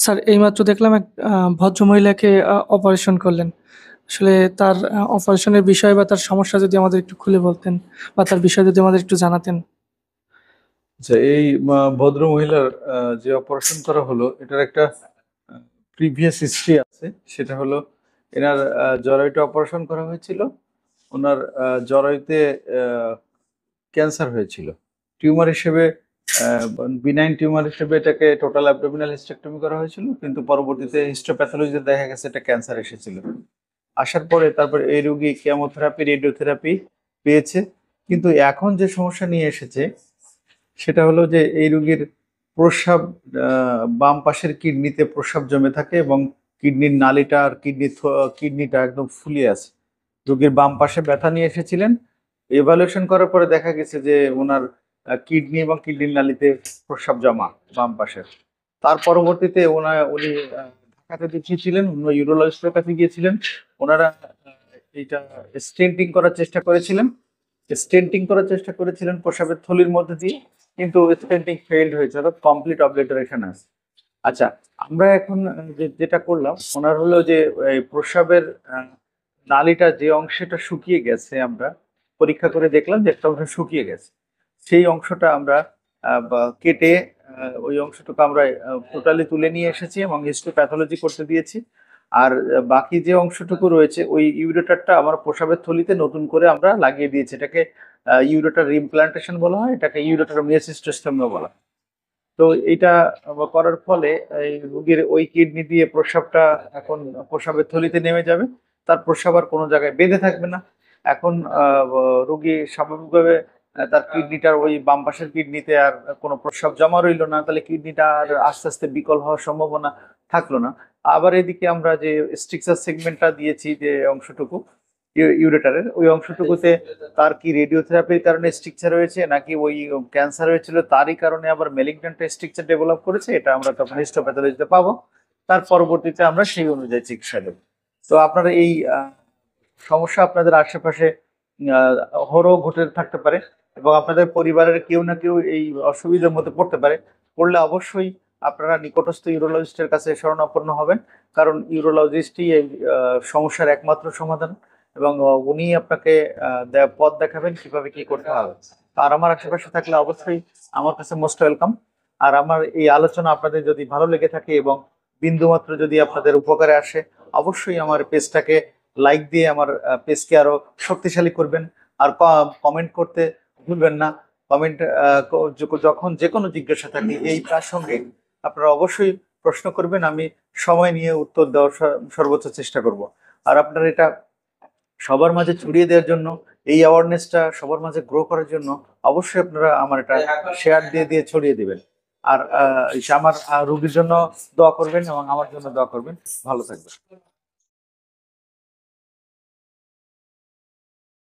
Sir এইমাত্র দেখলাম এক ভদ্রমহিলাকে অপারেশন করলেন। আসলে তার অপারেশনের বিষয় বা তার সমস্যা যদি আমাদের একটু খুলে বলতেন বা তার বিষয়ে যদি আমাদের একটু জানাতেন। আচ্ছা, এই ভদ্র মহিলার যে অপারেশন করা হলো এটার একটা প্রিভিয়াস হিস্ট্রি আছে। সেটা হলো এনার জরায়ুতে অপারেশন করা হয়েছিল। ওনার জরায়ুতে ক্যান্সার হয়েছিল। টিউমার হিসেবে বিনাইন টিউমার হিসেবে এটাকে টোটাল অ্যাবডোমিনাল হিস্টেক্টমি করা হয়েছিল, কিন্তু পরবর্তীতে হিস্টোপ্যাথোলজিতে দেখা গেছে এটা ক্যান্সার এসেছিল। আসার পরে তারপর এই রোগী কেমোথেরাপি, রেডিওথেরাপি পেয়েছে। কিন্তু এখন যে সমস্যা নিয়ে এসেছে সেটা হলো যে এই রোগীর প্রস্রাব, বাম পাশের কিডনিতে প্রস্রাব জমে থাকে এবং কিডনির নালিটা আর কিডনিটা একদম ফুলিয়ে আছে। রোগীর বাম পাশে ব্যথা নিয়ে এসেছিলেন। এভালুয়েশন করার পরে দেখা গেছে যে ওনার কিডনি এবং কিডনির নালিতে প্রস্রাব জমা বাম পাশের। তার পরবর্তীতে উনি ঢাকাতে দেখিয়েছিলেন, অন্য ইউরোলজিস্টের কাছে গিয়েছিলেন। ওনারা এইটা স্টেন্টিং করার চেষ্টা করেছিলেন। প্রস্রাবের থলির মধ্যে দিয়ে, কিন্তু স্টেন্টিং ফেইল্ড হয়েছে, অর্থাৎ কমপ্লিট অবলিটারেশন আছে। আচ্ছা, আমরা এখন যেটা করলাম ওনার হলো যে এই প্রস্রাবের নালীটা যে অংশটা শুকিয়ে গেছে, আমরা পরীক্ষা করে দেখলাম যে একটা অংশ শুকিয়ে গেছে। সেই অংশটা আমরা কেটে ওই অংশটুকু আমরা টোটালি তুলে নিয়ে এসেছি এবং হিস্টোপ্যাথোলজি করতে দিয়েছি। আর বাকি যে অংশটুকু রয়েছে ওই ইউরেটারটা আমার প্রস্রাবের থলিতে নতুন করে আমরা লাগিয়ে দিয়েছি। এটাকে ইউরেটার রিমপ্লান্টেশন বলা হয়, এটাকে ইউরেটার মেসিস্টেস্টমিও বলা হয়। তো এটা করার ফলে এই রোগীর ওই কিডনি দিয়ে প্রস্রাবটা এখন প্রস্রাবের থলিতে নেমে যাবে। তার প্রস্রাব আর কোনো জায়গায় বেঁধে থাকবে না। এখন রোগী স্বাভাবিকভাবে তার কিডনিটার ওই বাম পাশের কিডনিতে আর কোনো প্রস্রাব জমা রইলো না, তাহলে কিডনিটা আর আস্তে আস্তে বিকল হওয়ার সম্ভাবনা থাকলো না। আবার এদিকে আমরা যে স্ট্রিকচার সেগমেন্টটা দিয়েছি, যে অংশটুকু ইউরেটারের ওই অংশটুকুতে তার কি রেডিওথেরাপির কারণে স্ট্রিকচার হয়েছে নাকি ওই ক্যান্সার হয়েছিল তারই কারণে আবার মেলিগন্যান্ট স্ট্রিকচার ডেভেলপ করেছে, এটা আমরা তখন হিস্টোপ্যাথোলজিতে পাবো। তার পরবর্তীতে আমরা সেই অনুযায়ী চিকিৎসা দেবো। তো আপনারা এই সমস্যা আপনাদের আশেপাশে হরও ঘটে থাকতে পারে এবং আপনাদের পরিবারের কেউ না কেউ এই অসুবিধার মধ্যে পড়তে পারে। পড়লে অবশ্যই আপনারা নিকটস্থ ইউরোলজিস্টের কাছে শরণাপন্ন হবেন, কারণ ইউরোলজিস্টই এই সমস্যার একমাত্র সমাধান এবং উনি আপনাকে পথ দেখাবেন কিভাবে কি করতে হবে। আর আমার আশেপাশে থাকলে অবশ্যই আমার কাছে মোস্ট ওয়েলকাম। আর আমার এই আলোচনা আপনাদের যদি ভালো লেগে থাকে এবং বিন্দুমাত্র যদি আপনাদের উপকারে আসে, অবশ্যই আমার পেজটাকে লাইক দিয়ে আমার পেজকে আরো শক্তিশালী করবেন। আর কমেন্ট করতে ভুলবেন না। কমেন্ট যখন যে কোনো জিজ্ঞাসা থাকে এই প্রাসঙ্গে আপনারা অবশ্যই প্রশ্ন করবেন, আমি সময় নিয়ে উত্তর দেওয়ার সর্বোচ্চ চেষ্টা করব। আর আপনারা এটা সবার মাঝে ছড়িয়ে দেওয়ার জন্য, এই অ্যাওয়ারনেসটা সবার মাঝে গ্রো করার জন্য অবশ্যই আপনারা আমার এটা শেয়ার দিয়ে দিয়ে ছড়িয়ে দিবেন। আর আমার রোগীর জন্য দোয়া করবেন এবং আমার জন্য দোয়া করবেন। ভালো থাকবেন।